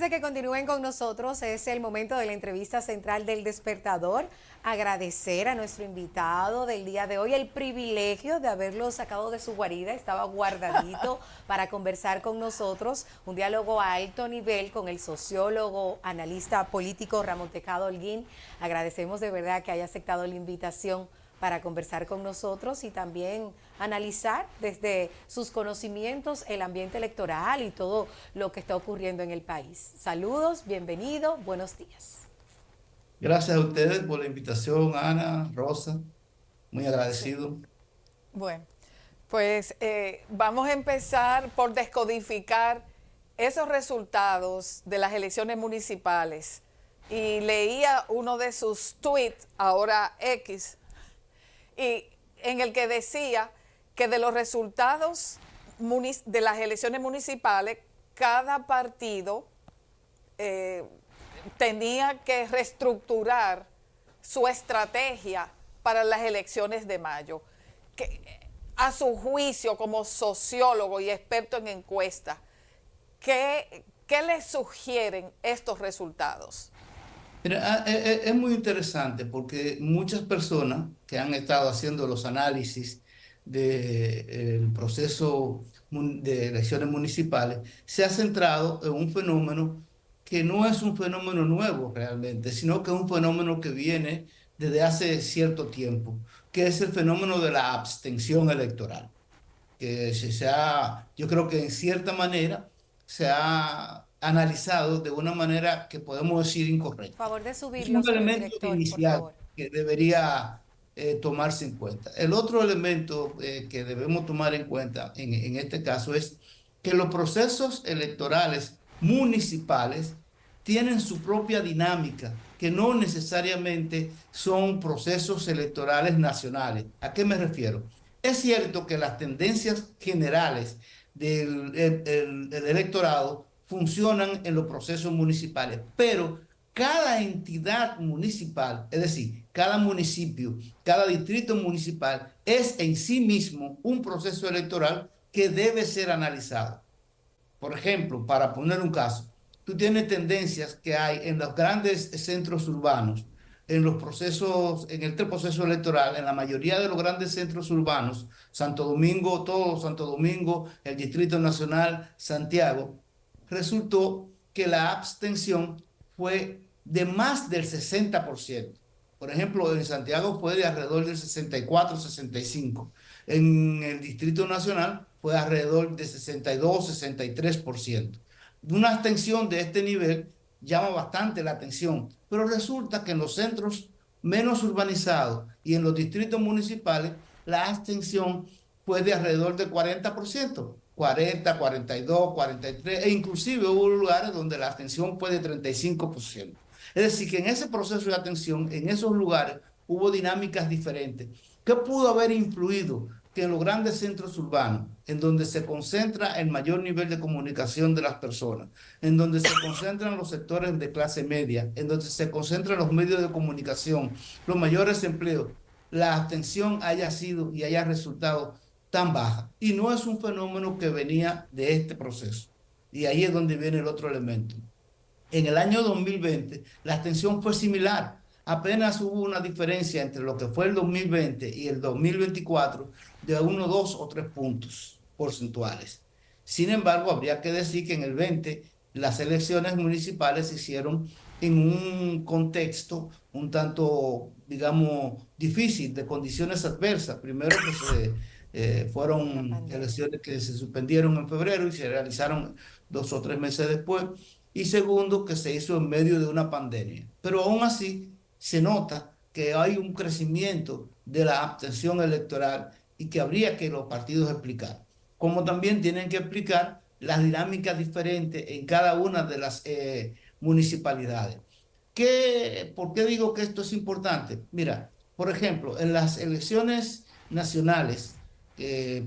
antes de que continúen con nosotros, es el momento de la entrevista central del Despertador. Agradecer a nuestro invitado del día de hoy el privilegio de haberlo sacado de su guarida. Estaba guardadito para conversar con nosotros. Un diálogo a alto nivel con el sociólogo, analista político Ramón Tejada Holguín. Agradecemos de verdad que haya aceptado la invitación para conversar con nosotros y también analizar desde sus conocimientos el ambiente electoral y todo lo que está ocurriendo en el país. Saludos, bienvenido, buenos días. Gracias a ustedes por la invitación, Ana, Rosa, muy Sí. agradecido. Bueno, pues vamos a empezar por descodificar esos resultados de las elecciones municipales. Y leía uno de sus tweets, ahora X, y en el que decía que de los resultados de las elecciones municipales, cada partido tenía que reestructurar su estrategia para las elecciones de mayo. Que, a su juicio, como sociólogo y experto en encuestas, ¿qué le sugieren estos resultados? Mira, es muy interesante porque muchas personas que han estado haciendo los análisis del proceso de elecciones municipales se ha centrado en un fenómeno que no es un fenómeno nuevo realmente, sino que es un fenómeno que viene desde hace cierto tiempo, que es el fenómeno de la abstención electoral. Que yo creo que en cierta manera se ha analizado de una manera que podemos decir incorrecta. Favor de Es subirlo, un señor elemento director, por inicial favor. que debería tomarse en cuenta. El otro elemento que debemos tomar en cuenta en este caso es que los procesos electorales municipales tienen su propia dinámica, que no necesariamente son procesos electorales nacionales. ¿A qué me refiero? Es cierto que las tendencias generales del electorado funcionan en los procesos municipales, pero cada entidad municipal, es decir, cada municipio, cada distrito municipal, es en sí mismo un proceso electoral que debe ser analizado. Por ejemplo, para poner un caso, tú tienes tendencias que hay en los grandes centros urbanos, en los procesos, en este proceso electoral, en la mayoría de los grandes centros urbanos, Santo Domingo, todo Santo Domingo, el Distrito Nacional, Santiago, resultó que la abstención fue de más del 60%. Por ejemplo, en Santiago fue de alrededor del 64-65%. En el Distrito Nacional fue alrededor de 62-63%. Una abstención de este nivel llama bastante la atención, pero resulta que en los centros menos urbanizados y en los distritos municipales la abstención fue de alrededor del 40%, 40, 42, 43, e inclusive hubo lugares donde la abstención fue de 35%. Es decir, que en ese proceso de atención, en esos lugares, hubo dinámicas diferentes. ¿Qué pudo haber influido? Que en los grandes centros urbanos, en donde se concentra el mayor nivel de comunicación de las personas, en donde se concentran los sectores de clase media, en donde se concentran los medios de comunicación, los mayores empleos, la abstención haya sido y haya resultado tan baja. Y no es un fenómeno que venía de este proceso. Y ahí es donde viene el otro elemento. En el año 2020, la abstención fue similar. Apenas hubo una diferencia entre lo que fue el 2020 y el 2024 de 1, 2 o 3 puntos porcentuales. Sin embargo, habría que decir que en el 20 las elecciones municipales se hicieron en un contexto un tanto, digamos, difícil, de condiciones adversas. Primero que La fueron pandemia. elecciones que se suspendieron en febrero y se realizaron 2 o 3 meses después, y segundo, que se hizo en medio de una pandemia. Pero aún así se nota que hay un crecimiento de la abstención electoral y que habría que los partidos explicar. Como también tienen que explicar las dinámicas diferentes en cada una de las municipalidades. ¿Por qué digo que esto es importante? Mira, por ejemplo, en las elecciones nacionales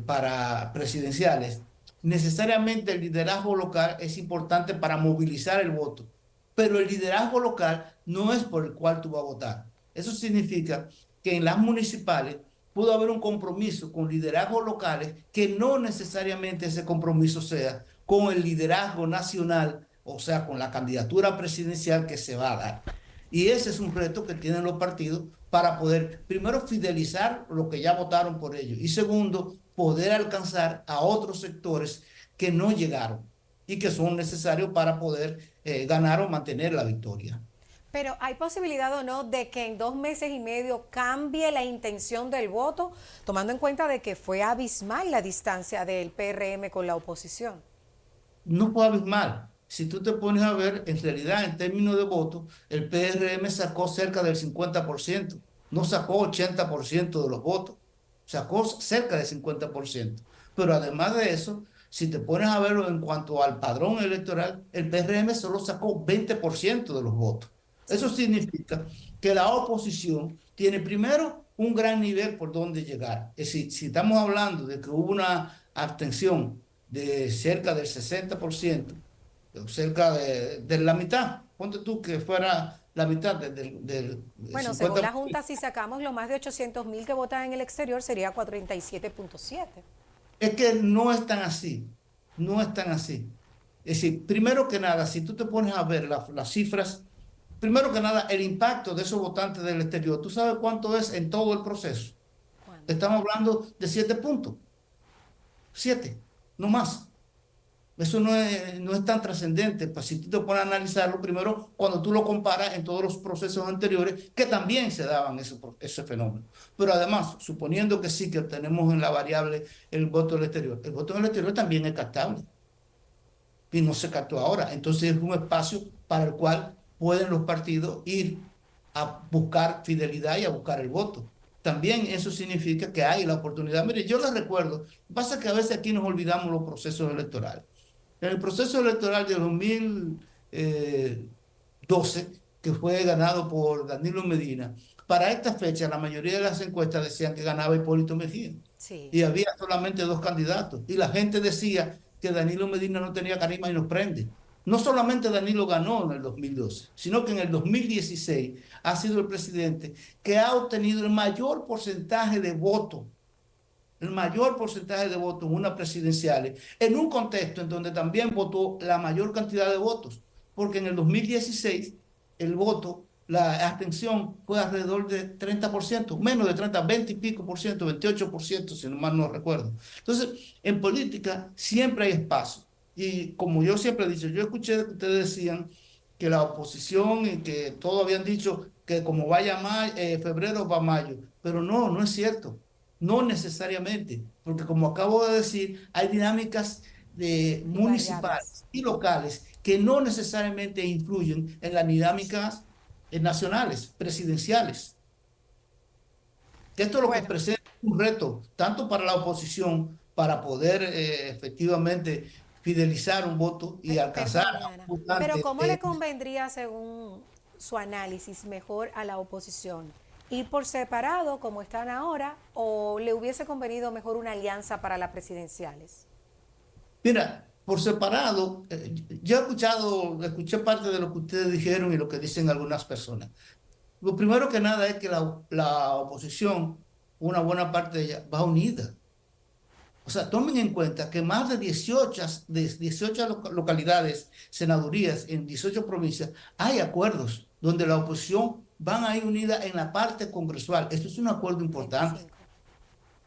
para presidenciales, necesariamente el liderazgo local es importante para movilizar el voto, pero el liderazgo local no es por el cual tú vas a votar. Eso significa que en las municipales pudo haber un compromiso con liderazgos locales que no necesariamente ese compromiso sea con el liderazgo nacional o sea, con la candidatura presidencial que se va a dar. Y ese es un reto que tienen los partidos para poder, primero, fidelizar lo que ya votaron por ellos y segundo, poder alcanzar a otros sectores que no llegaron y que son necesarios para poder ganar o mantener la victoria. Pero ¿hay posibilidad o no de que en 2 meses y medio cambie la intención del voto, tomando en cuenta de que fue abismal la distancia del PRM con la oposición? No fue abismal. Si tú te pones a ver, en realidad, en términos de votos, el PRM sacó cerca del 50%, no sacó 80% de los votos, sacó cerca del 50%. Pero además de eso, si te pones a verlo en cuanto al padrón electoral, el PRM solo sacó 20% de los votos. Eso Sí. significa que la oposición tiene primero un gran nivel por donde llegar. Es decir, si estamos hablando de que hubo una abstención de cerca del 60%, cerca de la mitad, ponte tú que fuera la mitad del Bueno, según la 50%. Junta, si sacamos los más de 800.000 que votan en el exterior, sería 47.7. Es que no es tan así, no es tan así. Es decir, primero que nada, si tú te pones a ver las cifras, primero que nada, el impacto de esos votantes del exterior, ¿tú sabes cuánto es en todo el proceso? ¿Cuánto? Estamos hablando de 7 puntos, 7, no más. Eso no es tan trascendente, pues, si tú te pones a analizarlo primero cuando tú lo comparas en todos los procesos anteriores que también se daban ese fenómeno. Pero además, suponiendo que sí, que tenemos en la variable el voto del exterior, el voto del exterior también es captable y no se captó ahora. Entonces es un espacio para el cual pueden los partidos ir a buscar fidelidad y a buscar el voto. También eso significa que hay la oportunidad. Mire, yo les recuerdo, pasa que a veces aquí nos olvidamos los procesos electorales. En el proceso electoral de 2012, que fue ganado por Danilo Medina, para esta fecha la mayoría de las encuestas decían que ganaba Hipólito Mejía. Sí. Y había solamente dos candidatos. Y la gente decía que Danilo Medina no tenía carisma y nos prende. No solamente Danilo ganó en el 2012, sino que en el 2016 ha sido el presidente que ha obtenido el mayor porcentaje de votos en unas presidenciales, en un contexto en donde también votó la mayor cantidad de votos, porque en el 2016 el voto, la abstención fue alrededor de 30%, menos de 30, 20 y pico por ciento, 28%, si no mal no recuerdo. Entonces, en política siempre hay espacio. Y como yo siempre he dicho, yo escuché que ustedes decían que la oposición y que todos habían dicho que como vaya febrero va mayo, pero no, no es cierto. No necesariamente, porque como acabo de decir, hay dinámicas Y variables. municipales y locales que no necesariamente influyen en las dinámicas nacionales, presidenciales. Esto es lo que Bueno, presenta un reto, tanto para la oposición, para poder efectivamente fidelizar un voto y alcanzar Perdón, a un Ana. Pero votante. ¿cómo le convendría, según su análisis, mejor a la oposición? ¿Ir por separado, como están ahora, o le hubiese convenido mejor una alianza para las presidenciales? Mira, por separado, yo escuché parte de lo que ustedes dijeron y lo que dicen algunas personas. Lo primero que nada es que la oposición, una buena parte de ella, va unida. O sea, tomen en cuenta que más de 18 localidades, senadurías en 18 provincias, hay acuerdos donde la oposición van a ir unida en la parte congresual. Esto es un acuerdo importante 25.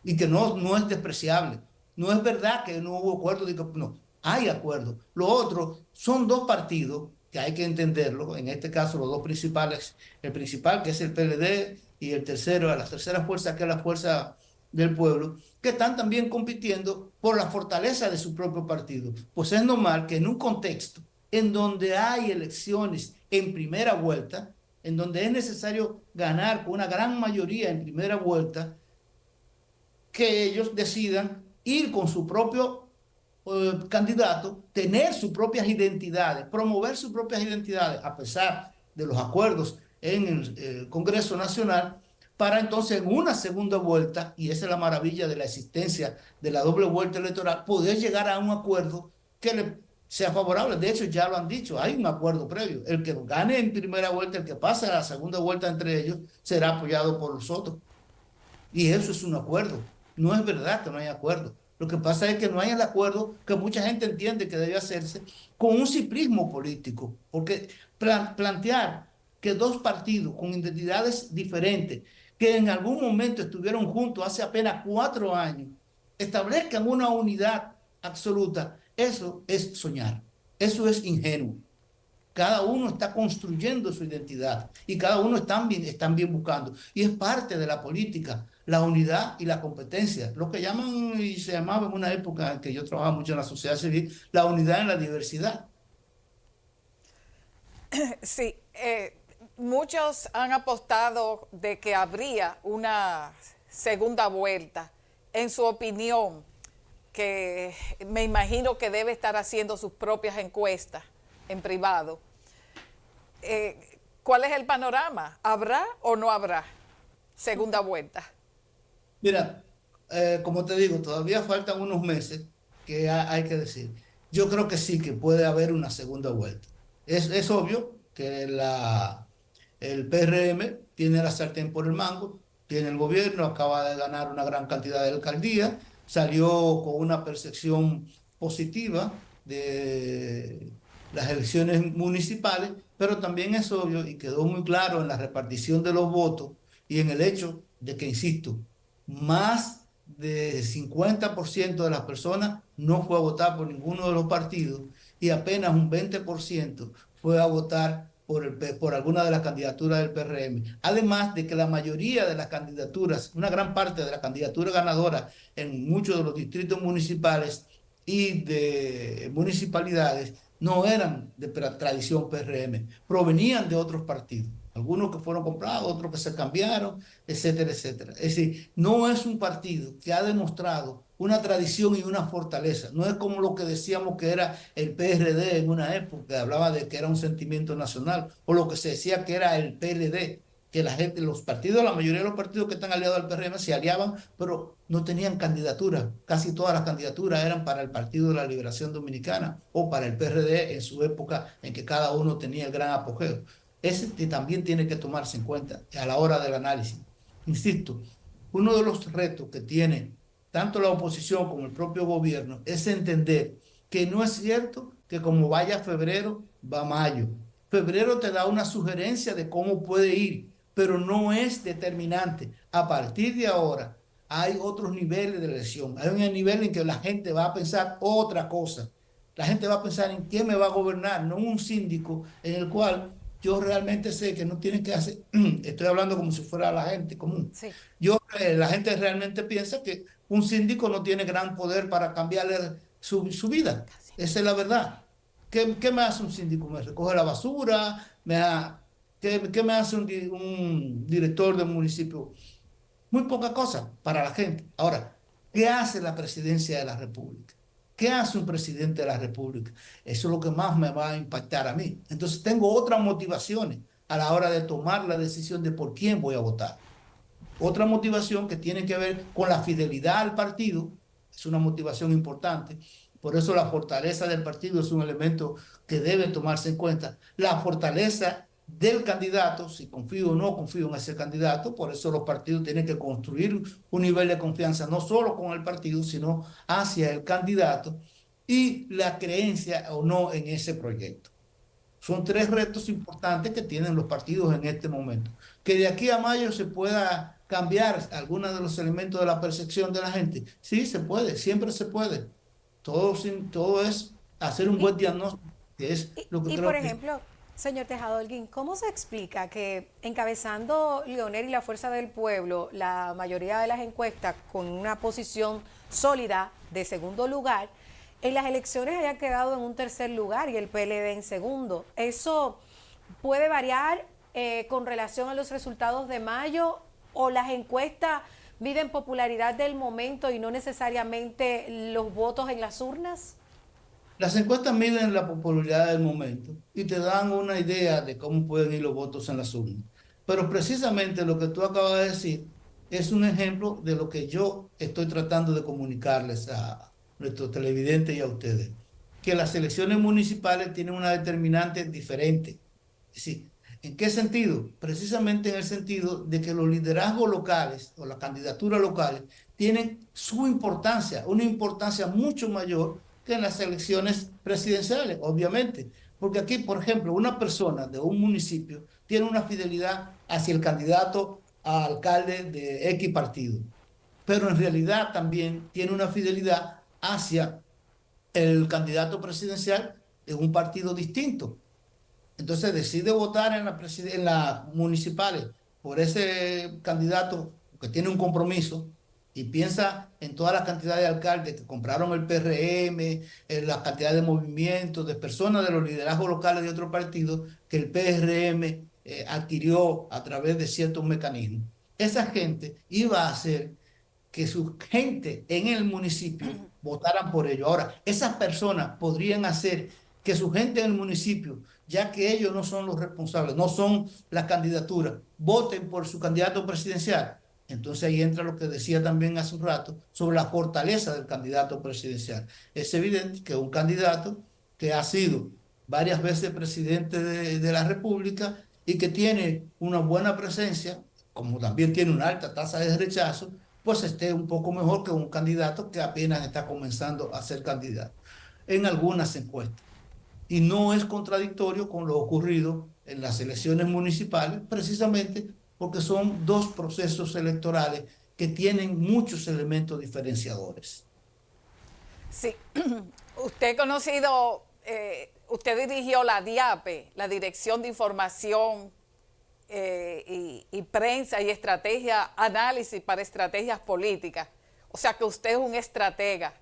y que no es despreciable. No es verdad que no hubo acuerdo, no, hay acuerdo. Lo otro son dos partidos que hay que entenderlo, en este caso los dos principales, el principal que es el PLD y el tercero, la tercera fuerza que es la fuerza del pueblo, que están también compitiendo por la fortaleza de su propio partido. Pues es normal que en un contexto en donde hay elecciones en primera vuelta, en donde es necesario ganar con una gran mayoría en primera vuelta, que ellos decidan ir con su propio candidato, tener sus propias identidades, promover sus propias identidades, a pesar de los acuerdos en el Congreso Nacional, para entonces en una segunda vuelta, y esa es la maravilla de la existencia de la doble vuelta electoral, poder llegar a un acuerdo que le sea favorable. De hecho, ya lo han dicho, hay un acuerdo previo. El que gane en primera vuelta, el que pase a la segunda vuelta entre ellos, será apoyado por los otros. Y eso es un acuerdo. No es verdad que no hay acuerdo. Lo que pasa es que no hay el acuerdo que mucha gente entiende que debe hacerse con un simplismo político, porque plantear que dos partidos con identidades diferentes, que en algún momento estuvieron juntos hace apenas 4 años, establezcan una unidad absoluta, eso es soñar, eso es ingenuo. Cada uno está construyendo su identidad y cada uno están bien buscando. Y es parte de la política, la unidad y la competencia. Lo que llaman y se llamaba en una época en que yo trabajaba mucho en la sociedad civil, la unidad en la diversidad. Sí, muchos han apostado de que habría una segunda vuelta. En su opinión, que me imagino que debe estar haciendo sus propias encuestas en privado, ¿cuál es el panorama? ¿Habrá o no habrá segunda vuelta? Mira, como te digo, todavía faltan unos meses que hay que decir. Yo creo que sí, que puede haber una segunda vuelta. Es obvio que el PRM tiene la sartén por el mango, tiene el gobierno, acaba de ganar una gran cantidad de alcaldías, salió con una percepción positiva de las elecciones municipales, pero también es obvio y quedó muy claro en la repartición de los votos y en el hecho de que, insisto, más de 50% de las personas no fue a votar por ninguno de los partidos y apenas un 20% fue a votar por alguna de las candidaturas del PRM. Además de que la mayoría de las candidaturas, una gran parte de las candidaturas ganadoras en muchos de los distritos municipales y de municipalidades no eran de tradición PRM, provenían de otros partidos. Algunos que fueron comprados, otros que se cambiaron, etcétera, etcétera. Es decir, no es un partido que ha demostrado una tradición y una fortaleza. No es como lo que decíamos que era el PRD en una época, que hablaba de que era un sentimiento nacional, o lo que se decía que era el PLD, que la gente, los partidos, la mayoría de los partidos que están aliados al PRM se aliaban, pero no tenían candidatura. Casi todas las candidaturas eran para el Partido de la Liberación Dominicana o para el PRD en su época en que cada uno tenía el gran apogeo. Ese también tiene que tomarse en cuenta a la hora del análisis. Insisto, uno de los retos que tiene tanto la oposición como el propio gobierno es entender que no es cierto que como vaya febrero, va mayo. Febrero te da una sugerencia de cómo puede ir, pero no es determinante. A partir de ahora hay otros niveles de elección. Hay un nivel en que la gente va a pensar otra cosa. La gente va a pensar en quién me va a gobernar, no un síndico en el cual yo realmente sé que no tienen que hacer, estoy hablando como si fuera la gente común. Sí. La gente realmente piensa que un síndico no tiene gran poder para cambiarle su vida. Esa es la verdad. ¿Qué me hace un síndico? ¿Me recoge la basura? ¿Qué me hace un director del municipio? Muy poca cosa para la gente. Ahora, ¿qué hace la presidencia de la República? ¿Qué hace un presidente de la República? Eso es lo que más me va a impactar a mí. Entonces tengo otras motivaciones a la hora de tomar la decisión de por quién voy a votar. Otra motivación que tiene que ver con la fidelidad al partido, es una motivación importante. Por eso la fortaleza del partido es un elemento que debe tomarse en cuenta. La fortaleza del candidato, si confío o no confío en ese candidato, por eso los partidos tienen que construir un nivel de confianza no solo con el partido, sino hacia el candidato y la creencia o no en ese proyecto. Son tres retos importantes que tienen los partidos en este momento. Que de aquí a mayo se pueda cambiar algunos de los elementos de la percepción de la gente. Sí, se puede, siempre se puede. Todo es hacer un Y, buen diagnóstico, que es lo que por creo que... ejemplo, señor Tejado Holguín, ¿cómo se explica que encabezando Leonel y la Fuerza del Pueblo, la mayoría de las encuestas con una posición sólida de segundo lugar, en las elecciones haya quedado en un tercer lugar y el PLD en segundo? ¿Eso puede variar con relación a los resultados de mayo o las encuestas miden popularidad del momento y no necesariamente los votos en las urnas? Las encuestas miden la popularidad del momento y te dan una idea de cómo pueden ir los votos en las urnas. Pero precisamente lo que tú acabas de decir es un ejemplo de lo que yo estoy tratando de comunicarles a nuestros televidentes y a ustedes, que las elecciones municipales tienen una determinante diferente. Es decir, ¿En qué sentido? Precisamente en el sentido de que los liderazgos locales o las candidaturas locales tienen su importancia, una importancia mucho mayor que en las elecciones presidenciales, obviamente. Porque aquí, por ejemplo, una persona de un municipio tiene una fidelidad hacia el candidato a alcalde de X partido, pero en realidad también tiene una fidelidad hacia el candidato presidencial de un partido distinto. Entonces decide votar en las municipales por ese candidato que tiene un compromiso y piensa en toda la cantidad de alcaldes que compraron el PRM, en la cantidad de movimientos, de personas de los liderazgos locales de otros partidos que el PRM adquirió a través de ciertos mecanismos. Esa gente iba a hacer que su gente en el municipio votaran por ellos. Ahora, esas personas podrían hacer que su gente en el municipio, ya que ellos no son los responsables, no son las candidaturas, voten por su candidato presidencial. Entonces ahí entra lo que decía también hace un rato sobre la fortaleza del candidato presidencial. Es evidente que un candidato que ha sido varias veces presidente de la República y que tiene una buena presencia, como también tiene una alta tasa de rechazo, pues esté un poco mejor que un candidato que apenas está comenzando a ser candidato en algunas encuestas. Y no es contradictorio con lo ocurrido en las elecciones municipales, precisamente porque son dos procesos electorales que tienen muchos elementos diferenciadores. Sí, usted ha conocido, usted dirigió la DIAPE, la Dirección de Información y Prensa y Estrategia, Análisis para Estrategias Políticas. O sea que usted es un estratega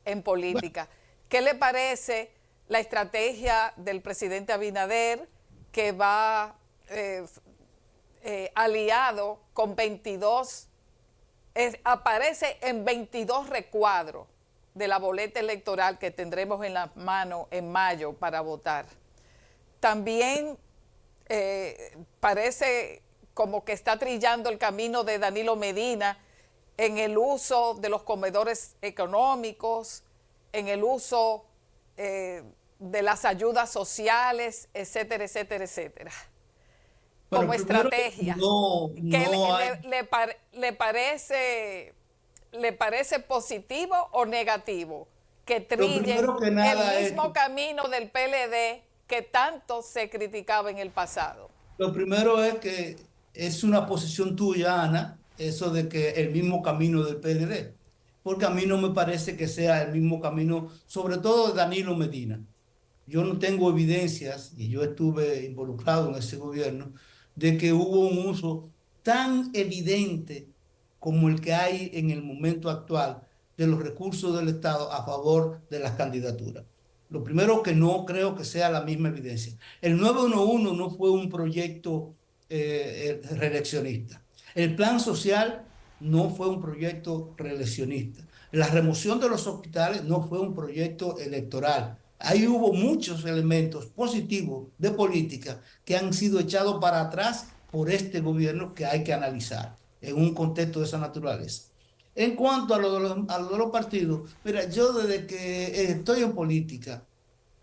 en política. ¿Qué le parece la estrategia del presidente Abinader que va aliado con 22, aparece en 22 recuadros de la boleta electoral que tendremos en las manos en mayo para votar? También parece como que está trillando el camino de Danilo Medina en el uso de los comedores económicos, en el uso de las ayudas sociales, etcétera, etcétera, etcétera. Bueno, Como estrategia, no, ¿qué no hay... le parece positivo o negativo que Lo trille primero que nada el es... mismo camino del PLD que tanto se criticaba en el pasado? Lo primero es que es una posición tuya, Ana, eso de que el mismo camino del PLD, porque a mí no me parece que sea el mismo camino, sobre todo de Danilo Medina. Yo no tengo evidencias, y yo estuve involucrado en ese gobierno, de que hubo un uso tan evidente como el que hay en el momento actual de los recursos del Estado a favor de las candidaturas. Lo primero que no creo que sea la misma evidencia. El 911 no fue un proyecto reeleccionista. El plan social no fue un proyecto reeleccionista. La remoción de los hospitales no fue un proyecto electoral. Ahí hubo muchos elementos positivos de política que han sido echados para atrás por este gobierno que hay que analizar en un contexto de esa naturaleza. En cuanto a lo de los partidos, mira, yo desde que estoy en política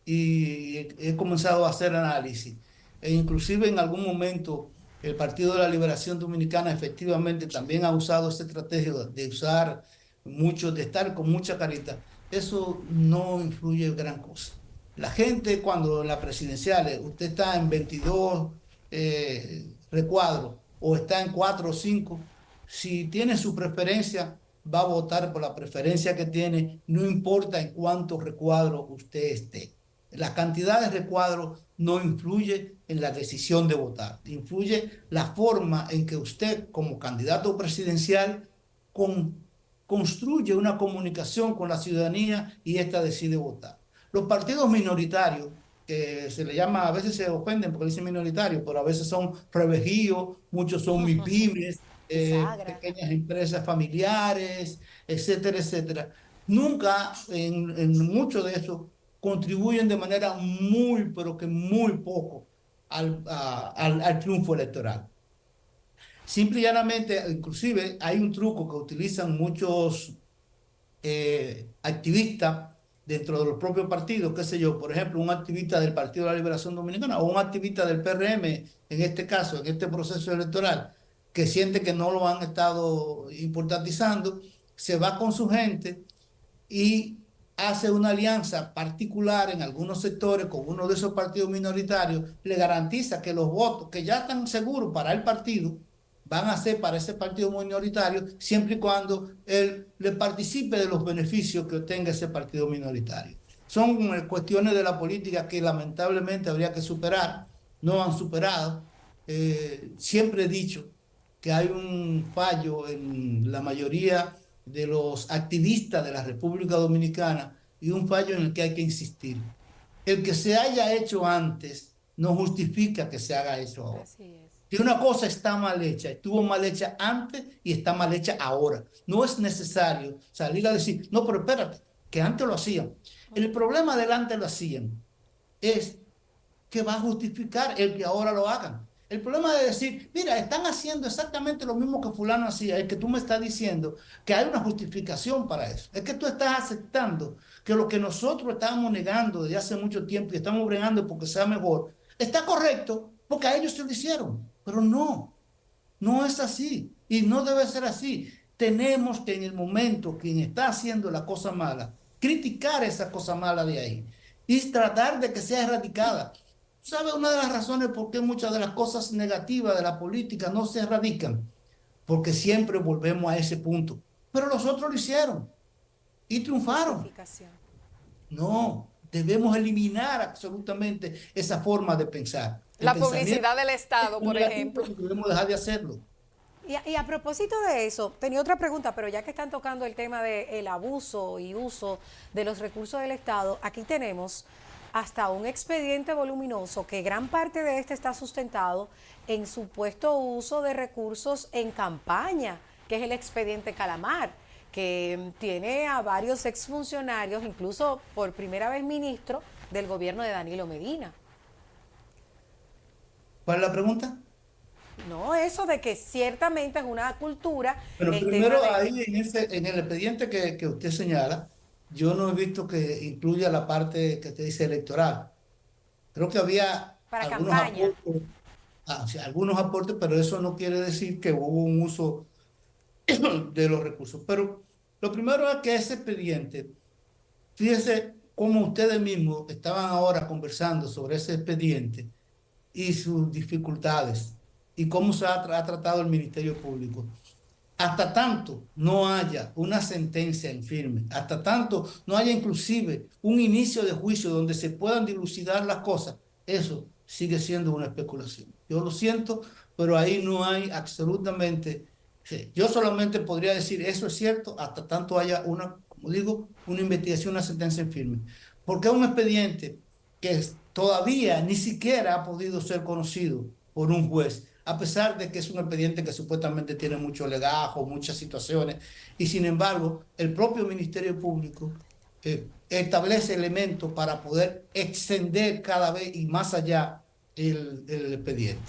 y he comenzado a hacer análisis, e inclusive en algún momento el Partido de la Liberación Dominicana efectivamente también ha usado esa estrategia de usar mucho, de estar con mucha carita, eso no influye en gran cosa. La gente cuando en las presidenciales usted está en 22 recuadros o está en 4 o 5, si tiene su preferencia, va a votar por la preferencia que tiene, no importa en cuántos recuadros usted esté. La cantidad de recuadros no influye en la decisión de votar, influye la forma en que usted como candidato presidencial construye una comunicación con la ciudadanía y ésta decide votar. Los partidos minoritarios, que se le llama, a veces se ofenden porque dicen minoritarios, pero a veces son revejíos, muchos son MIPIMES, pequeñas empresas familiares, etcétera, etcétera. Nunca en mucho de eso contribuyen de manera muy, pero que muy poco al triunfo electoral. Simple y llanamente, inclusive hay un truco que utilizan muchos activistas dentro de los propios partidos, qué sé yo, por ejemplo, un activista del Partido de la Liberación Dominicana o un activista del PRM, en este caso, en este proceso electoral, que siente que no lo han estado importantizando, se va con su gente y hace una alianza particular en algunos sectores con uno de esos partidos minoritarios, le garantiza que los votos que ya están seguros para el partido van a ser para ese partido minoritario siempre y cuando él le participe de los beneficios que obtenga ese partido minoritario. Son cuestiones de la política que lamentablemente habría que superar, no han superado. Siempre he dicho que hay un fallo en la mayoría de los activistas de la República Dominicana y un fallo en el que hay que insistir. El que se haya hecho antes no justifica que se haga eso ahora. Así es. Si una cosa está mal hecha, estuvo mal hecha antes y está mal hecha ahora. No es necesario salir a decir, no, pero espérate, que antes lo hacían. El problema del antes lo hacían es que va a justificar el que ahora lo hagan. El problema de decir, mira, están haciendo exactamente lo mismo que fulano hacía, es que tú me estás diciendo que hay una justificación para eso. Es que tú estás aceptando que lo que nosotros estábamos negando desde hace mucho tiempo y estamos bregando porque sea mejor, está correcto porque a ellos se lo hicieron. Pero no, no es así y no debe ser así. Tenemos que en el momento quien está haciendo la cosa mala, criticar esa cosa mala de ahí y tratar de que sea erradicada. ¿Sabe una de las razones por qué muchas de las cosas negativas de la política no se erradican? Porque siempre volvemos a ese punto. Pero los otros lo hicieron y triunfaron. Justificación. No, debemos eliminar absolutamente esa forma de pensar. El La pensamiento publicidad del Estado, por negativo, ejemplo. debemos dejar de hacerlo. Y a propósito de eso, tenía otra pregunta, pero ya que están tocando el tema del abuso y uso de los recursos del Estado, aquí tenemos hasta un expediente voluminoso que gran parte de este está sustentado en supuesto uso de recursos en campaña, que es el expediente Calamar, que tiene a varios exfuncionarios, incluso por primera vez ministro del gobierno de Danilo Medina. ¿Cuál es la pregunta? No, eso de que ciertamente es una cultura. Pero el primero tema de, ahí en el expediente que usted señala, yo no he visto que incluya la parte que te dice electoral. Creo que había para algunos campaña. aportes, sí, algunos aportes, pero eso no quiere decir que hubo un uso de los recursos. Pero lo primero es que ese expediente, fíjese cómo ustedes mismos estaban ahora conversando sobre ese expediente y sus dificultades y cómo se ha tratado el Ministerio Público. Hasta tanto no haya una sentencia en firme, hasta tanto no haya inclusive un inicio de juicio donde se puedan dilucidar las cosas, eso sigue siendo una especulación. Yo lo siento, pero ahí no hay absolutamente, sí, yo solamente podría decir eso es cierto hasta tanto haya una, como digo, una investigación, una sentencia en firme. Porque es un expediente que todavía ni siquiera ha podido ser conocido por un juez, a pesar de que es un expediente que supuestamente tiene mucho legajo, muchas situaciones, y sin embargo, el propio Ministerio Público establece elementos para poder extender cada vez y más allá el expediente.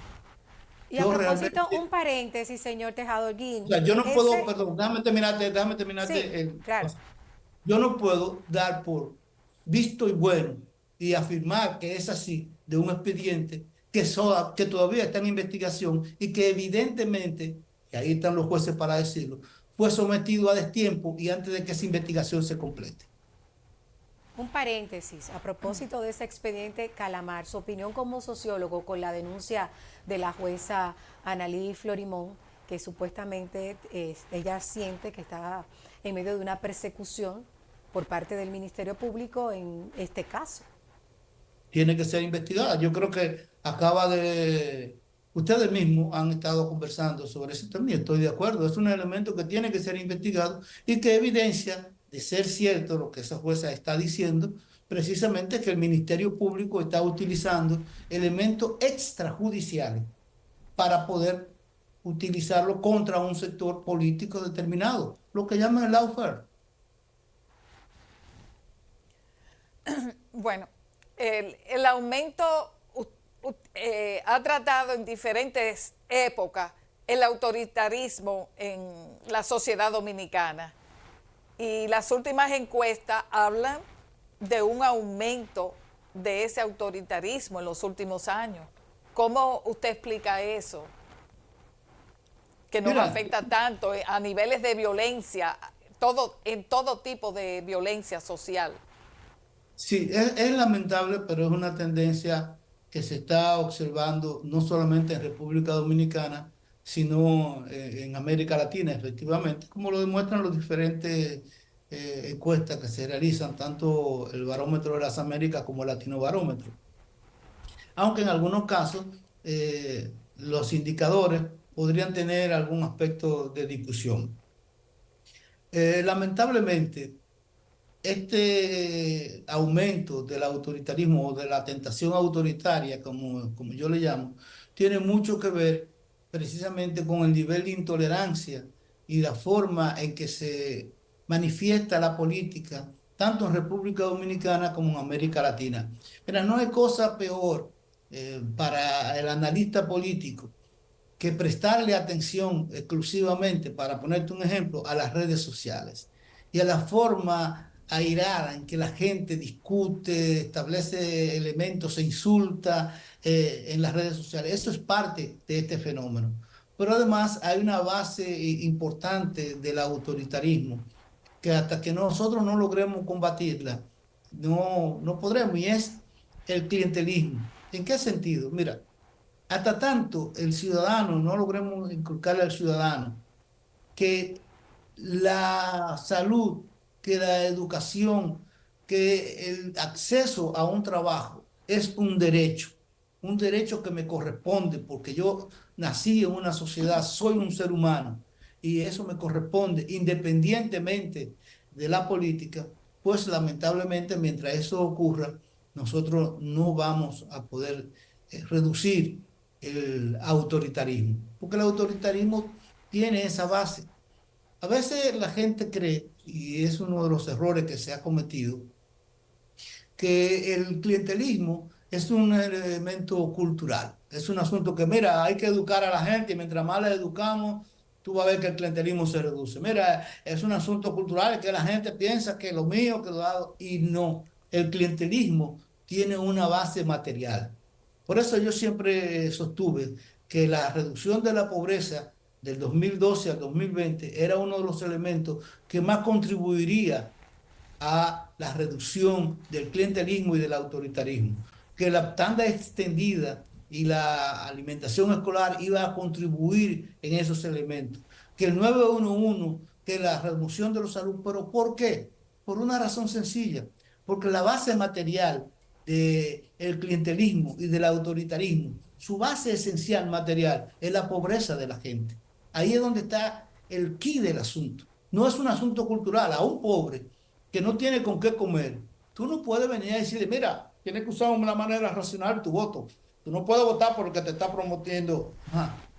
Y a Yo propósito, realmente, un paréntesis, señor Tejado Holguín. o sea, yo no puedo, Ese, perdón, déjame sí, terminarte claro. yo no puedo dar por visto y bueno y afirmar que es así de un expediente que todavía está en investigación y que evidentemente, que ahí están los jueces para decirlo, fue sometido a destiempo y antes de que esa investigación se complete. Un paréntesis, a propósito de ese expediente Calamar, su opinión como sociólogo con la denuncia de la jueza Analí Florimón, que supuestamente ella siente que está en medio de una persecución por parte del Ministerio Público en este caso. Tiene que ser investigada. Yo creo que ustedes mismos han estado conversando sobre ese tema y estoy de acuerdo. Es un elemento que tiene que ser investigado y que evidencia de ser cierto lo que esa jueza está diciendo, precisamente que el Ministerio Público está utilizando elementos extrajudiciales para poder utilizarlo contra un sector político determinado, lo que llaman el lawfare. Bueno, el aumento ha tratado en diferentes épocas el autoritarismo en la sociedad dominicana. Y las últimas encuestas hablan de un aumento de ese autoritarismo en los últimos años. ¿Cómo usted explica eso? Que nos Mira, afecta tanto a niveles de violencia, en todo tipo de violencia social. sí, es lamentable, pero es una tendencia que se está observando no solamente en República Dominicana, sino en América Latina, efectivamente, como lo demuestran los diferentes encuestas que se realizan, tanto el Barómetro de las Américas como el Latino Barómetro. Aunque en algunos casos los indicadores podrían tener algún aspecto de discusión. Lamentablemente, este aumento del autoritarismo o de la tentación autoritaria, como yo le llamo, tiene mucho que ver precisamente con el nivel de intolerancia y la forma en que se manifiesta la política, tanto en República Dominicana como en América Latina. Mira, no hay cosa peor para el analista político que prestarle atención exclusivamente, para ponerte un ejemplo, a las redes sociales y a la forma airada en que la gente discute, establece elementos, se insulta en las redes sociales. Eso es parte de este fenómeno. Pero además hay una base importante del autoritarismo que hasta que nosotros no logremos combatirla, no podremos, y es el clientelismo. ¿En qué sentido? Mira, hasta tanto el ciudadano, no logremos inculcarle al ciudadano que la salud, que la educación, que el acceso a un trabajo es un derecho que me corresponde porque yo nací en una sociedad, soy un ser humano y eso me corresponde independientemente de la política, pues lamentablemente mientras eso ocurra, nosotros no vamos a poder reducir el autoritarismo, porque el autoritarismo tiene esa base. A veces la gente cree, y es uno de los errores que se ha cometido, que el clientelismo es un elemento cultural. Es un asunto que, mira, hay que educar a la gente y mientras más la educamos, tú vas a ver que el clientelismo se reduce. Mira, es un asunto cultural que la gente piensa que lo mío, que lo hago, y no. El clientelismo tiene una base material. Por eso yo siempre sostuve que la reducción de la pobreza del 2012 al 2020 era uno de los elementos que más contribuiría a la reducción del clientelismo y del autoritarismo, que la tanda extendida y la alimentación escolar iba a contribuir en esos elementos, que el 911, que la reducción de la salud, pero ¿por qué? Por una razón sencilla, porque la base material del clientelismo y del autoritarismo, su base esencial material es la pobreza de la gente. Ahí es donde está el quid del asunto. No es un asunto cultural. A un pobre que no tiene con qué comer, tú no puedes venir a decirle, mira, tienes que usar una manera racional tu voto. Tú no puedes votar por el que te está promoviendo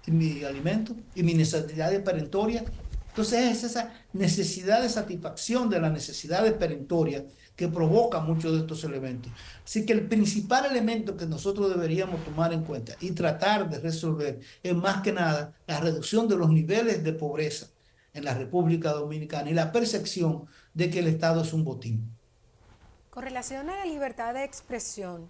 mi alimento y mi necesidad de perentoria. Entonces es esa necesidad de satisfacción de la necesidad de perentoria que provoca muchos de estos elementos. Así que el principal elemento que nosotros deberíamos tomar en cuenta y tratar de resolver es más que nada la reducción de los niveles de pobreza en la República Dominicana y la percepción de que el Estado es un botín. Con relación a la libertad de expresión,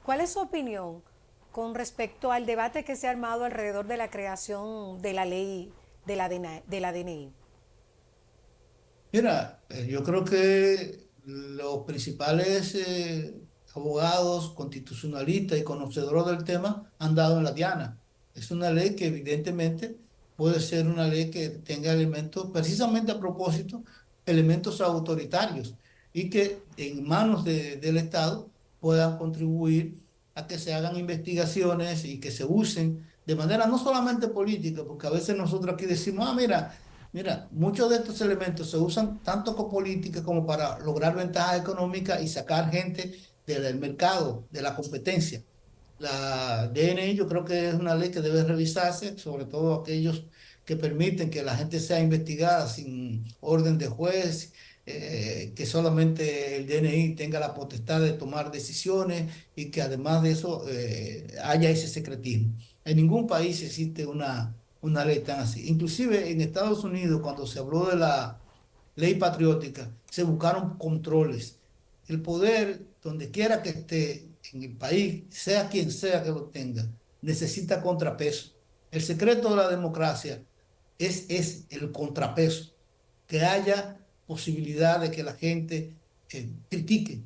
¿cuál es su opinión con respecto al debate que se ha armado alrededor de la creación de la ley de la DNI? Mira, yo creo que los principales abogados constitucionalistas y conocedores del tema han dado en la diana. Es una ley que evidentemente puede ser una ley que tenga elementos, precisamente a propósito, elementos autoritarios y que en manos del Estado puedan contribuir a que se hagan investigaciones y que se usen de manera no solamente política, porque a veces nosotros aquí decimos, mira, muchos de estos elementos se usan tanto con política como para lograr ventajas económicas y sacar gente del mercado, de la competencia. La DNI yo creo que es una ley que debe revisarse, sobre todo aquellos que permiten que la gente sea investigada sin orden de juez, que solamente el DNI tenga la potestad de tomar decisiones y que además de eso haya ese secretismo. En ningún país existe una ley tan así. Inclusive en Estados Unidos, cuando se habló de la ley patriótica, se buscaron controles el poder, donde quiera que esté en el país, sea quien sea que lo tenga, necesita contrapeso. El secreto de la democracia es el contrapeso, que haya posibilidad de que la gente critique,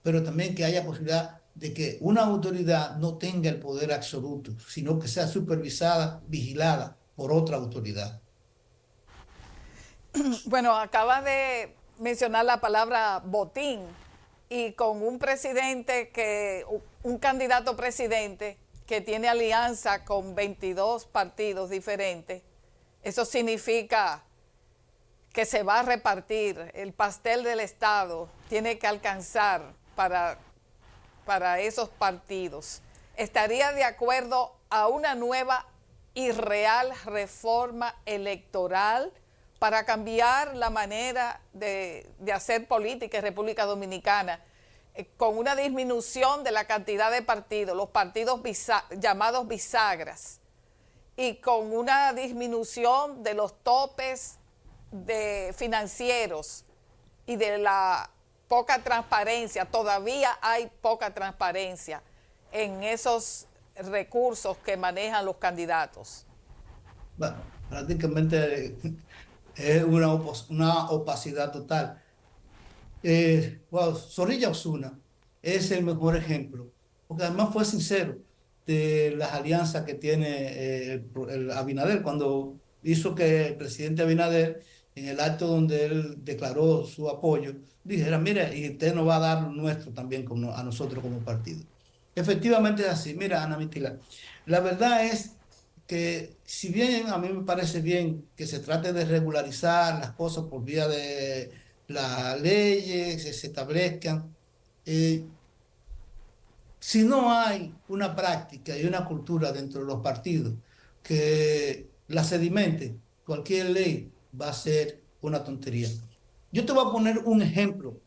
pero también que haya posibilidad de que una autoridad no tenga el poder absoluto, sino que sea supervisada, vigilada por otra autoridad. Bueno, acaba de mencionar la palabra botín y con un presidente un candidato presidente que tiene alianza con 22 partidos diferentes, eso significa que se va a repartir el pastel del Estado, tiene que alcanzar para esos partidos. ¿Estaría de acuerdo a una nueva y real reforma electoral para cambiar la manera de hacer política en República Dominicana, con una disminución de la cantidad de partidos, los partidos llamados bisagras, y con una disminución de los topes financieros y de la poca transparencia? Todavía hay poca transparencia en esos recursos que manejan los candidatos. Bueno, prácticamente es una opacidad total. Wow, Zorrilla Osuna es el mejor ejemplo, porque además fue sincero de las alianzas que tiene el Abinader, cuando hizo que el presidente Abinader, en el acto donde él declaró su apoyo, dijera, mire, y usted nos va a dar lo nuestro también a nosotros como partido. Efectivamente es así. Mira, Ana Mitila, la verdad es que si bien a mí me parece bien que se trate de regularizar las cosas por vía de las leyes, que se establezcan, eh, si no hay una práctica y una cultura dentro de los partidos que la sedimente, cualquier ley va a ser una tontería. Yo te voy a poner un ejemplo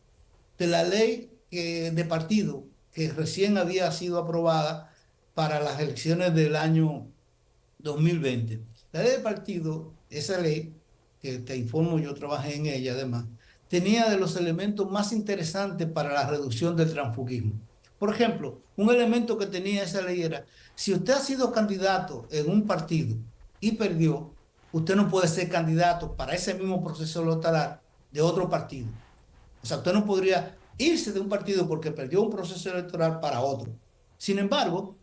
de la ley de partido que recién había sido aprobada para las elecciones del año 2020. La ley de partido, esa ley, que te informo, yo trabajé en ella además, tenía de los elementos más interesantes para la reducción del transfugismo. Por ejemplo, un elemento que tenía esa ley era, si usted ha sido candidato en un partido y perdió, usted no puede ser candidato para ese mismo proceso electoral de otro partido. O sea, usted no podría irse de un partido porque perdió un proceso electoral para otro. Sin embargo,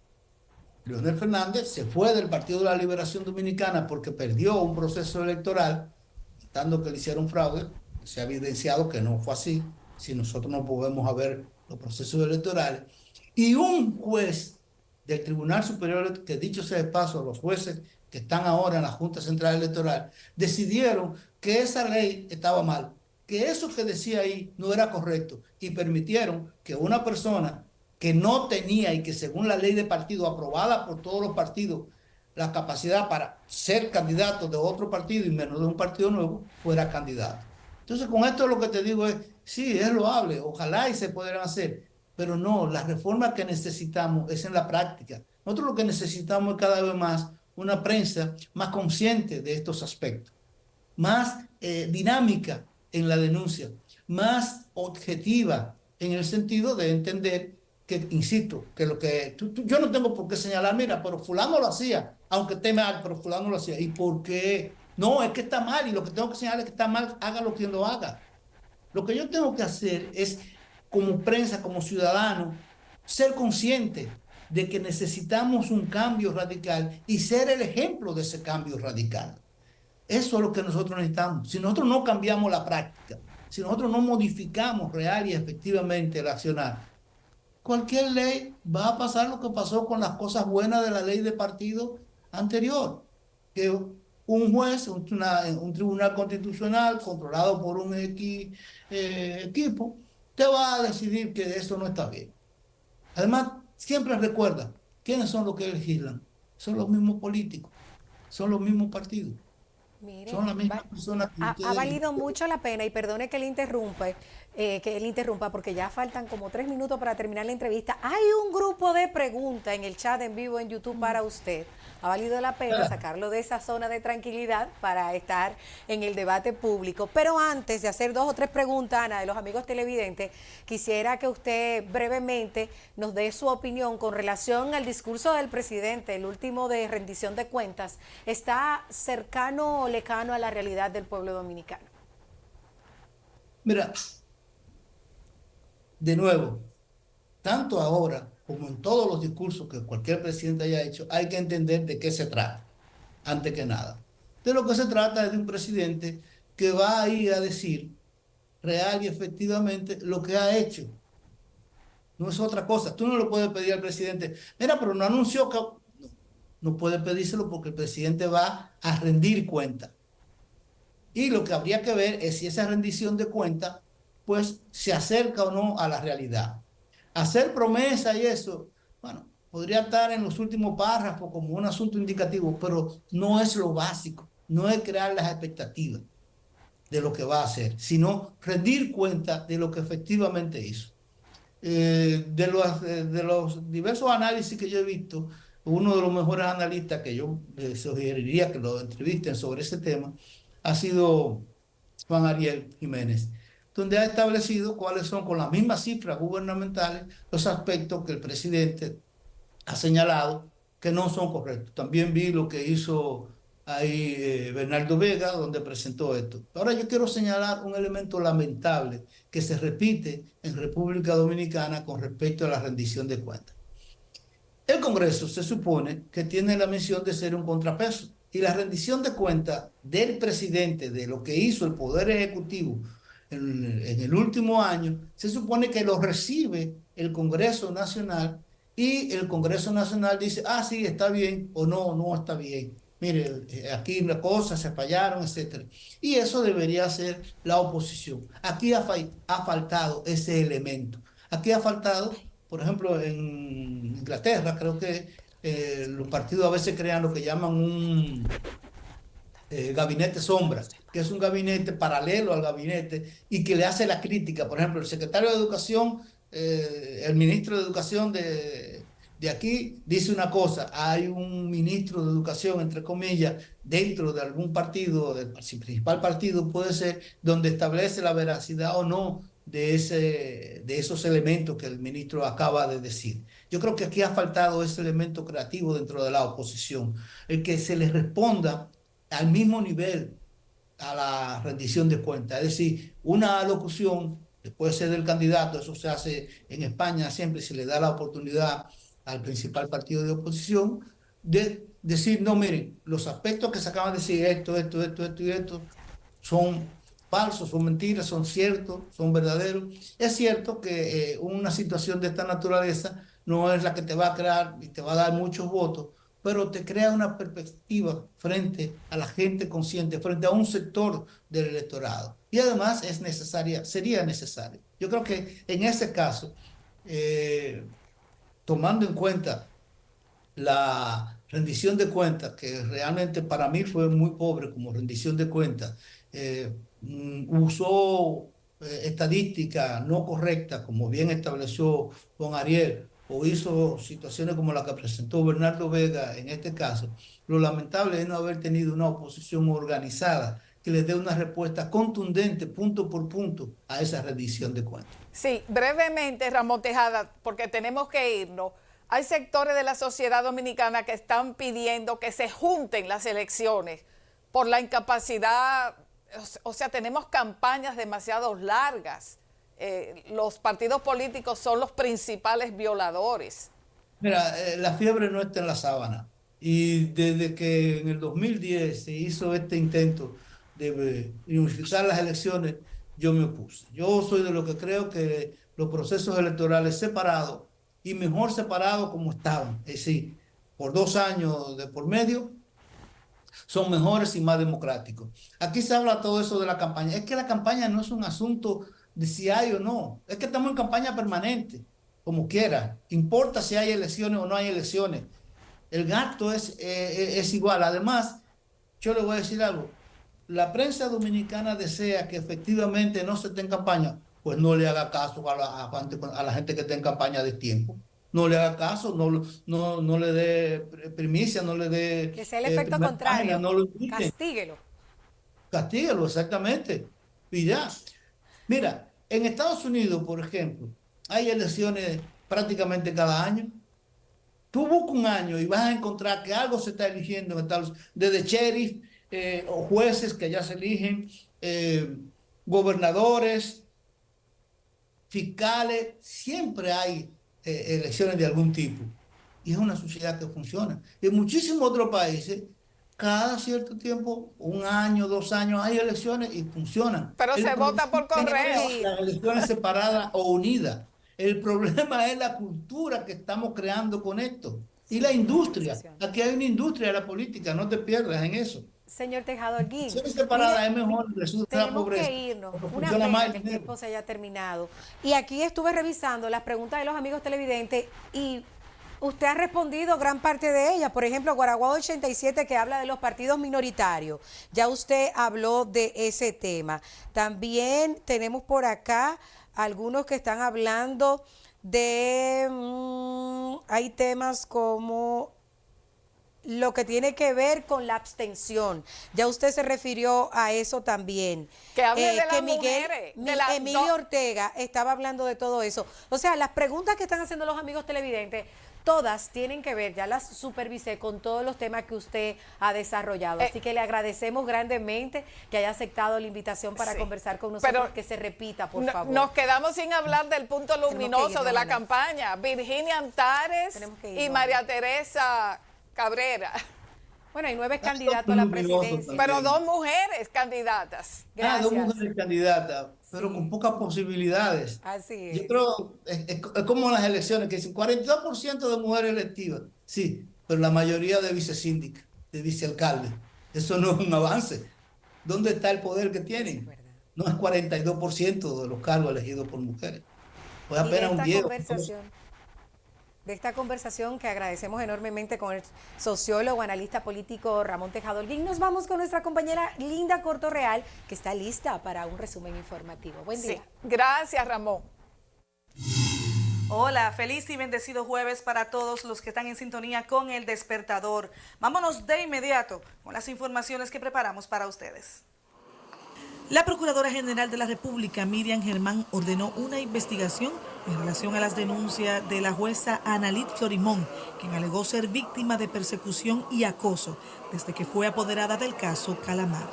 Leonel Fernández se fue del Partido de la Liberación Dominicana porque perdió un proceso electoral, dando que le hicieron fraude. Se ha evidenciado que no fue así. Si nosotros no podemos ver los procesos electorales. Y un juez del Tribunal Superior, que dicho sea de paso, los jueces que están ahora en la Junta Central Electoral, decidieron que esa ley estaba mal, que eso que decía ahí no era correcto, y permitieron que una persona que no tenía, y que según la ley de partido aprobada por todos los partidos, la capacidad para ser candidato de otro partido y menos de un partido nuevo, fuera candidato. Entonces, con esto lo que te digo es, sí, es loable, ojalá y se pudieran hacer, pero no, la reforma que necesitamos es en la práctica. Nosotros lo que necesitamos es cada vez más una prensa más consciente de estos aspectos, más dinámica en la denuncia, más objetiva en el sentido de entender que, insisto, que lo que yo no tengo por qué señalar, mira, pero fulano lo hacía, aunque esté mal, pero fulano lo hacía. ¿Y por qué? No, es que está mal, y lo que tengo que señalar es que está mal, hágalo quien lo haga. Lo que yo tengo que hacer es, como prensa, como ciudadano, ser consciente de que necesitamos un cambio radical y ser el ejemplo de ese cambio radical. Eso es lo que nosotros necesitamos. Si nosotros no cambiamos la práctica, si nosotros no modificamos real y efectivamente el accionar, cualquier ley va a pasar lo que pasó con las cosas buenas de la ley de partido anterior, que un juez, un tribunal constitucional controlado por un equipo, te va a decidir que eso no está bien. Además, siempre recuerda, ¿quiénes son los que legislan? Son los mismos políticos, son los mismos partidos. Mire, Son las mismas personas que ha ustedes... valido mucho la pena, y perdone que le interrumpe, que él interrumpa porque ya faltan como 3 minutos para terminar la entrevista. Hay un grupo de preguntas en el chat en vivo en YouTube para usted. Ha valido la pena sacarlo de esa zona de tranquilidad para estar en el debate público. Pero antes de hacer 2 o 3 preguntas, Ana, de los amigos televidentes, quisiera que usted brevemente nos dé su opinión con relación al discurso del presidente, el último de rendición de cuentas. ¿Está cercano o lejano a la realidad del pueblo dominicano? Mira, de nuevo, tanto ahora como en todos los discursos que cualquier presidente haya hecho, hay que entender de qué se trata, antes que nada. De lo que se trata es de un presidente que va a ir a decir real y efectivamente lo que ha hecho. No es otra cosa. Tú no le puedes pedir al presidente, mira, pero no anunció que... No, no puede pedírselo porque el presidente va a rendir cuenta. Y lo que habría que ver es si esa rendición de cuentas, pues, se acerca o no a la realidad. Hacer promesa y eso, bueno, podría estar en los últimos párrafos como un asunto indicativo, pero no es lo básico, no es crear las expectativas de lo que va a hacer, sino rendir cuenta de lo que efectivamente hizo. De los diversos análisis que yo he visto, uno de los mejores analistas que yo sugeriría que lo entrevisten sobre ese tema ha sido Juan Ariel Jiménez, donde ha establecido cuáles son, con las mismas cifras gubernamentales, los aspectos que el presidente ha señalado que no son correctos. También vi lo que hizo ahí Bernardo Vega, donde presentó esto. Ahora yo quiero señalar un elemento lamentable que se repite en República Dominicana con respecto a la rendición de cuentas. El Congreso se supone que tiene la misión de ser un contrapeso y la rendición de cuentas del presidente de lo que hizo el Poder Ejecutivo en el último año, se supone que lo recibe el Congreso Nacional y el Congreso Nacional dice, ah, sí, está bien o no, no está bien. Mire, aquí las cosas se fallaron, etcétera. Y eso debería ser la oposición. Aquí ha faltado ese elemento. Aquí ha faltado, por ejemplo, en Inglaterra, creo que los partidos a veces crean lo que llaman un gabinete sombra, que es un gabinete paralelo al gabinete y que le hace la crítica. Por ejemplo, el secretario de Educación, el ministro de Educación de aquí dice una cosa, hay un ministro de Educación, entre comillas, dentro de algún partido, del principal partido puede ser, donde establece la veracidad o no de esos elementos que el ministro acaba de decir. Yo creo que aquí ha faltado ese elemento creativo dentro de la oposición, el que se les responda al mismo nivel a la rendición de cuentas. Es decir, una alocución, puede ser del candidato, eso se hace en España siempre, se le da la oportunidad al principal partido de oposición de decir, no, miren, los aspectos que se acaban de decir, esto y esto, son falsos, son mentiras, son ciertos, son verdaderos. Es cierto que una situación de esta naturaleza no es la que te va a crear y te va a dar muchos votos, pero te crea una perspectiva frente a la gente consciente, frente a un sector del electorado. Y además es necesaria, sería necesario. Yo creo que en ese caso, tomando en cuenta la rendición de cuentas, que realmente para mí fue muy pobre como rendición de cuentas, usó estadística no correcta, como bien estableció Juan Ariel, o hizo situaciones como la que presentó Bernardo Vega en este caso. Lo lamentable es no haber tenido una oposición organizada que le dé una respuesta contundente, punto por punto, a esa rendición de cuentas. Sí, brevemente, Ramón Tejada, porque tenemos que irnos. Hay sectores de la sociedad dominicana que están pidiendo que se junten las elecciones por la incapacidad, o sea, tenemos campañas demasiado largas. Los partidos políticos son los principales violadores. Mira, la fiebre no está en la sábana. Y desde que en el 2010 se hizo este intento de unificar las elecciones, yo me opuse. Yo soy de los que creo que los procesos electorales separados y mejor separados como estaban, es decir, por 2 años de por medio, son mejores y más democráticos. Aquí se habla todo eso de la campaña. Es que la campaña no es un asunto de si hay o no. Es que estamos en campaña permanente, como quiera. Importa si hay elecciones o no hay elecciones. El gasto es igual. Además, yo le voy a decir algo. La prensa dominicana desea que efectivamente no se esté en campaña. pues no le haga caso a la gente que está en campaña de tiempo. No le haga caso, no le dé primicia, no le dé Que sea el efecto primera contrario. página, no lo inviten. Castíguelo. Castíguelo, exactamente. Y ya. Mira, en Estados Unidos, por ejemplo, hay elecciones prácticamente cada año. Tú buscas un año y vas a encontrar que algo se está eligiendo en Estados Unidos, desde sheriff o jueces que ya se eligen, gobernadores, fiscales, siempre hay elecciones de algún tipo. Y es una sociedad que funciona. En muchísimos otros países, cada cierto tiempo, un año, 2 años, hay elecciones y funcionan. Pero se vota por correo. Las elecciones separadas o unidas. El problema es la cultura que estamos creando con esto. Y la industria. Aquí hay una industria de la política, no te pierdas en eso. Señor Tejado Holguín, Elecciones separadas es mejor, resulta la tenemos pobreza. que irnos. Porque Una funciona más pena el que el dinero. tiempo se haya terminado. Y aquí estuve revisando las preguntas de los amigos televidentes y usted ha respondido gran parte de ellas. Por ejemplo, Guaraguao 87, que habla de los partidos minoritarios. Ya usted habló de ese tema. También tenemos por acá algunos que están hablando de... hay temas como lo que tiene que ver con la abstención. Ya usted se refirió a eso también. Que hable de las que Miguel, mujeres, de las Emilio Ortega estaba hablando de todo eso. O sea, las preguntas que están haciendo los amigos televidentes, todas tienen que ver, ya las supervisé con todos los temas que usted ha desarrollado. Así que le agradecemos grandemente que haya aceptado la invitación para Sí, conversar con nosotros, pero que se repita, por favor. Nos quedamos sin hablar del punto luminoso irnos, de la Ana. campaña. Virginia Antares Tenemos que y irnos. María Teresa Cabrera. Bueno, hay 9 candidatos a la luminoso presidencia. Pero 2 mujeres candidatas. Gracias. 2 mujeres candidatas, pero Sí. con pocas posibilidades. Así es. Yo creo, es como las elecciones, que dicen 42% de mujeres electivas. Sí, pero la mayoría de vicesíndicas, de vicealcaldes. Eso no es un avance. ¿Dónde está el poder que tienen? verdad. No es 42% de los cargos elegidos por mujeres. Pues Y de apenas un esta 10. de esta conversación que agradecemos enormemente con el sociólogo, analista político Ramón Tejado Holguín, nos vamos con nuestra compañera Linda Cortorreal, que está lista para un resumen informativo. Buen día. Sí. Gracias, Ramón. Hola, feliz y bendecido jueves para todos los que están en sintonía con El Despertador. Vámonos de inmediato con las informaciones que preparamos para ustedes. La Procuradora General de la República, Miriam Germán, ordenó una investigación en relación a las denuncias de la jueza Analit Florimón, quien alegó ser víctima de persecución y acoso desde que fue apoderada del caso Calamar.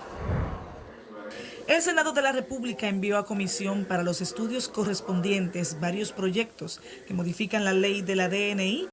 El Senado de la República envió a comisión para los estudios correspondientes varios proyectos que modifican la ley de la DNI